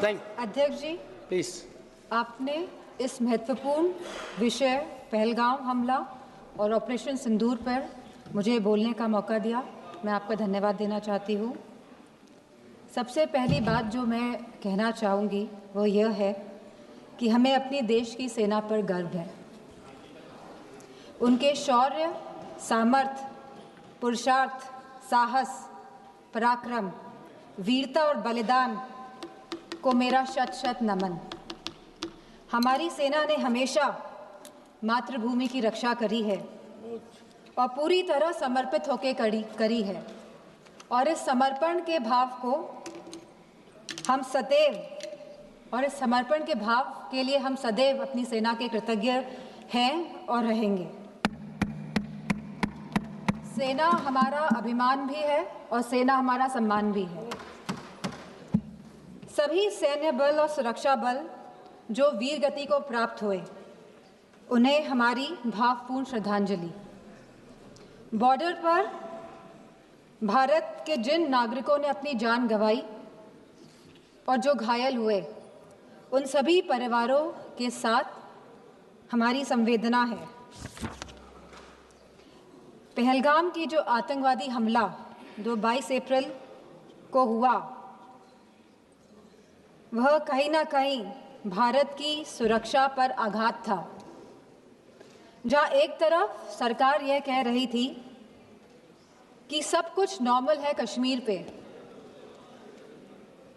अध्यक्ष जी, प्लीज। आपने इस महत्वपूर्ण विषय पहलगाम हमला और ऑपरेशन सिंदूर पर मुझे बोलने का मौका दिया। मैं आपका धन्यवाद देना चाहती हूँ। सबसे पहली बात जो मैं कहना चाहूँगी वो यह है कि हमें अपनी देश की सेना पर गर्व है। उनके शौर्य, सामर्थ्य, पुरुषार्थ, साहस, पराक्रम, वीरता और बलिदान को मेरा शत शत नमन। हमारी सेना ने हमेशा मातृभूमि की रक्षा करी है और पूरी तरह समर्पित होकर करी है, और इस समर्पण के भाव को हम सदैव और इस समर्पण के भाव के लिए हम सदैव अपनी सेना के कृतज्ञ हैं और रहेंगे। सेना हमारा अभिमान भी है और सेना हमारा सम्मान भी है। सभी सैन्य बल और सुरक्षा बल जो वीर गति को प्राप्त हुए, उन्हें हमारी भावपूर्ण श्रद्धांजलि। बॉर्डर पर भारत के जिन नागरिकों ने अपनी जान गंवाई और जो घायल हुए, उन सभी परिवारों के साथ हमारी संवेदना है। पहलगाम की जो आतंकवादी हमला 22 अप्रैल को हुआ, वह कहीं ना कहीं भारत की सुरक्षा पर आघात था। जहां एक तरफ सरकार यह कह रही थी कि सब कुछ नॉर्मल है कश्मीर पे,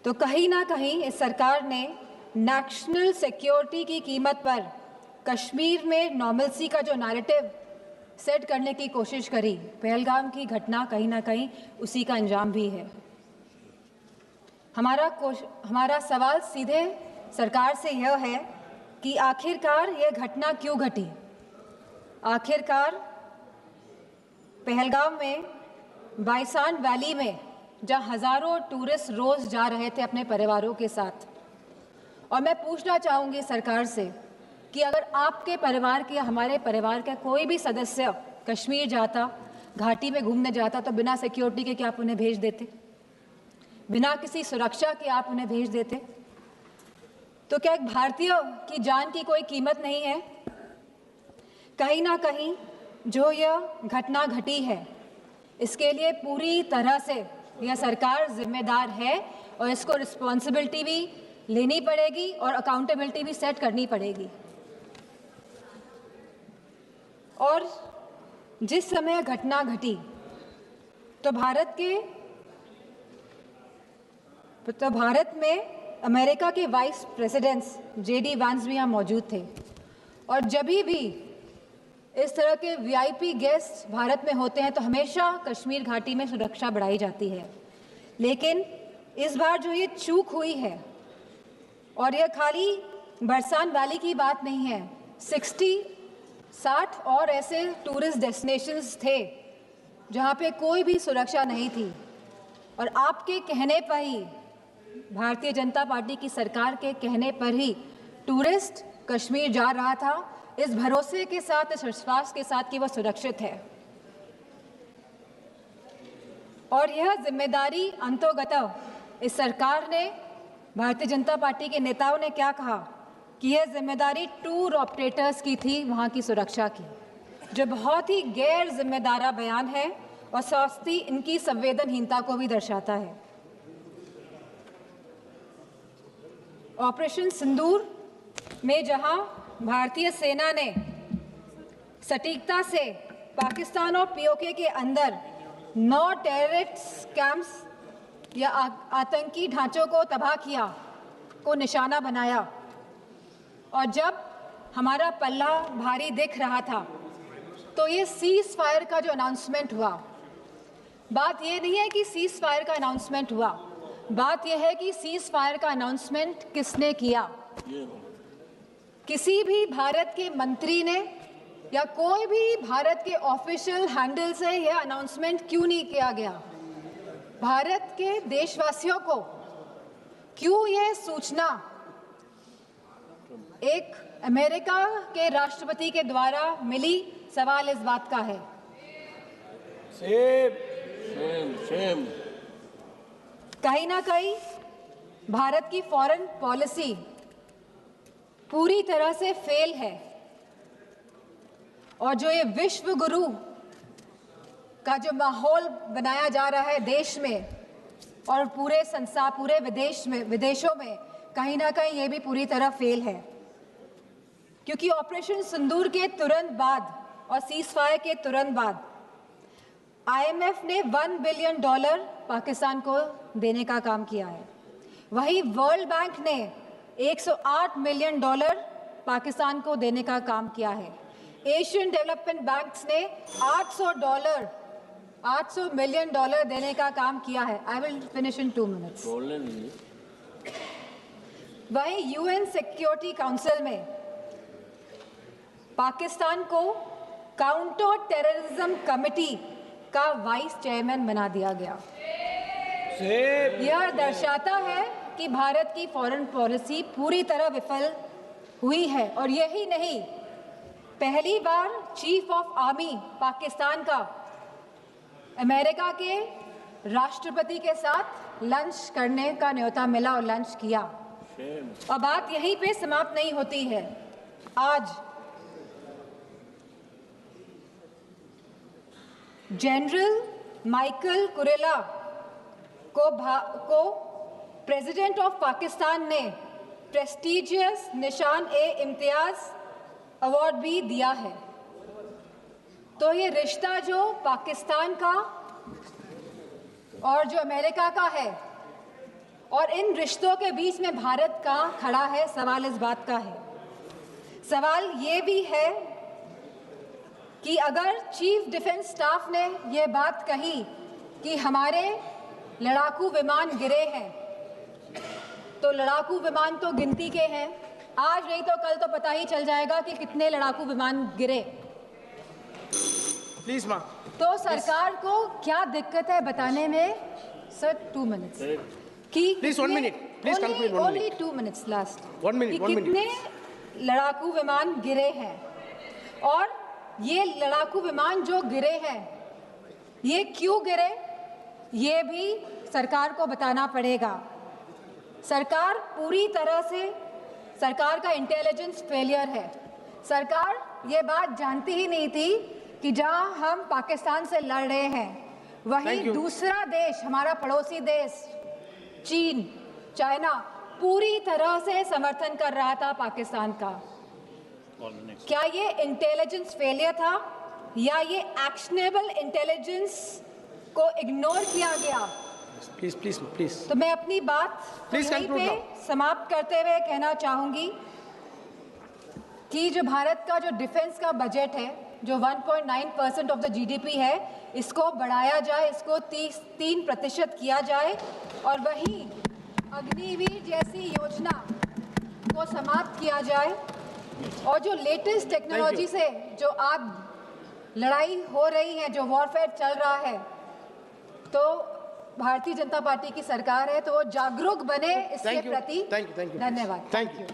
तो कहीं ना कहीं इस सरकार ने नेशनल सिक्योरिटी की कीमत पर कश्मीर में नॉर्मलसी का जो नैरेटिव सेट करने की कोशिश करी। पहलगाम की घटना कहीं ना कहीं उसी का अंजाम भी है। हमारा सवाल सीधे सरकार से यह है कि आखिरकार यह घटना क्यों घटी। आखिरकार पहलगाम में बाइसान वैली में जहां हज़ारों टूरिस्ट रोज़ जा रहे थे अपने परिवारों के साथ, और मैं पूछना चाहूँगी सरकार से कि अगर आपके परिवार के या हमारे परिवार का कोई भी सदस्य कश्मीर जाता, घाटी में घूमने जाता, तो बिना सिक्योरिटी के क्या आप उन्हें भेज देते? बिना किसी सुरक्षा के आप उन्हें भेज देते? तो क्या एक भारतीय की जान की कोई कीमत नहीं है? कहीं ना कहीं जो यह घटना घटी है, इसके लिए पूरी तरह से यह सरकार जिम्मेदार है और इसको रिस्पॉन्सिबिलिटी भी लेनी पड़ेगी और अकाउंटेबिलिटी भी सेट करनी पड़ेगी। और जिस समय घटना घटी तो भारत में अमेरिका के वाइस प्रेसिडेंट्स JD वांस भी यहाँ मौजूद थे, और जब भी इस तरह के VIP गेस्ट भारत में होते हैं तो हमेशा कश्मीर घाटी में सुरक्षा बढ़ाई जाती है। लेकिन इस बार जो ये चूक हुई है, और यह खाली बरसान वैली की बात नहीं है, 60 और ऐसे टूरिस्ट डेस्टिनेशंस थे जहाँ पे कोई भी सुरक्षा नहीं थी, और आपके कहने पर ही, भारतीय जनता पार्टी की सरकार के कहने पर ही टूरिस्ट कश्मीर जा रहा था, इस भरोसे के साथ, इस विश्वास के साथ कि वह सुरक्षित है। और यह जिम्मेदारी अंतोगत इस सरकार ने, भारतीय जनता पार्टी के नेताओं ने क्या कहा कि यह जिम्मेदारी टूर ऑपरेटर्स की थी वहाँ की सुरक्षा की, जो बहुत ही गैर जिम्मेदारा बयान है और साथ ही इनकी संवेदनहीनता को भी दर्शाता है। ऑपरेशन सिंदूर में जहां भारतीय सेना ने सटीकता से पाकिस्तान और POK के अंदर 9 टेररिस्ट कैंप्स या आतंकी ढांचों को तबाह किया, को निशाना बनाया, और जब हमारा पल्ला भारी दिख रहा था तो ये सीज फायर का जो अनाउंसमेंट हुआ, बात ये नहीं है कि सीज फायर का अनाउंसमेंट हुआ, बात यह है कि सीज फायर का अनाउंसमेंट किसने किया। किसी भी भारत के मंत्री ने या कोई भी भारत के ऑफिशियल हैंडल से यह अनाउंसमेंट क्यों नहीं किया गया? भारत के देशवासियों को क्यों यह सूचना एक अमेरिका के राष्ट्रपति के द्वारा मिली? सवाल इस बात का है। सेम। कहीं ना कहीं भारत की फॉरेन पॉलिसी पूरी तरह से फेल है और जो ये विश्व गुरु का जो माहौल बनाया जा रहा है देश में और पूरे संसार, पूरे विदेशों में, कहीं ना कहीं ये भी पूरी तरह फेल है, क्योंकि ऑपरेशन सिंदूर के तुरंत बाद और सीज़फायर के तुरंत बाद IMF ने $1 बिलियन पाकिस्तान को देने का काम किया है। वहीं वर्ल्ड बैंक ने $108 मिलियन पाकिस्तान को देने का काम किया है। एशियन डेवलपमेंट बैंक्स ने $800 मिलियन देने का काम किया है। I will finish in 2 minutes. वहीं UN सिक्योरिटी काउंसिल में पाकिस्तान को काउंटर टेररिज्म कमेटी का वाइस चेयरमैन बना दिया गया। यह दर्शाता है कि भारत की फॉरेन पॉलिसी पूरी तरह विफल हुई है। और यही नहीं, पहली बार चीफ ऑफ आर्मी पाकिस्तान का अमेरिका के राष्ट्रपति के साथ लंच करने का न्योता मिला और लंच किया। और बात यहीं पे समाप्त नहीं होती है। आज जनरल माइकल कुरेला को प्रेसिडेंट ऑफ पाकिस्तान ने प्रेस्टिजियस निशान-ए-इम्तियाज अवार्ड भी दिया है। तो ये रिश्ता जो पाकिस्तान का और जो अमेरिका का है और इन रिश्तों के बीच में भारत का खड़ा है, सवाल इस बात का है। सवाल ये भी है कि अगर चीफ डिफेंस स्टाफ ने ये बात कही कि हमारे लड़ाकू विमान गिरे हैं, तो लड़ाकू विमान तो गिनती के हैं, आज नहीं तो कल तो पता ही चल जाएगा कि कितने लड़ाकू विमान गिरे। प्लीज मां। तो सरकार को क्या दिक्कत है बताने में? सर 2 मिनट्स कि please 1 minute, please conclude 1 only 2 minutes last. 1 minute, 1 minute. कितने लड़ाकू विमान गिरे हैं और ये लड़ाकू विमान जो गिरे हैं ये क्यों गिरे, ये भी सरकार को बताना पड़ेगा। सरकार पूरी तरह से, सरकार का इंटेलिजेंस फेलियर है। सरकार ये बात जानती ही नहीं थी कि जहां हम पाकिस्तान से लड़ रहे हैं वहीं दूसरा देश, हमारा पड़ोसी देश चीन, चाइना पूरी तरह से समर्थन कर रहा था पाकिस्तान का। क्या ये इंटेलिजेंस फेलियर था या ये एक्शनेबल इंटेलिजेंस को इग्नोर किया गया? Please please please. तो मैं अपनी बात यहीं पे समाप्त करते हुए कहना चाहूंगी कि जो भारत का जो डिफेंस का बजट है, जो 1.9% ऑफ द GDP है, इसको बढ़ाया जाए, इसको 3% किया जाए और वहीं अग्निवीर जैसी योजना को समाप्त किया जाए। और जो लेटेस्ट टेक्नोलॉजी से जो आप लड़ाई हो रही है, जो वॉरफेयर चल रहा है, तो भारतीय जनता पार्टी की सरकार है तो वो जागरूक बने इसके प्रति। Thank you. धन्यवाद। Thank you.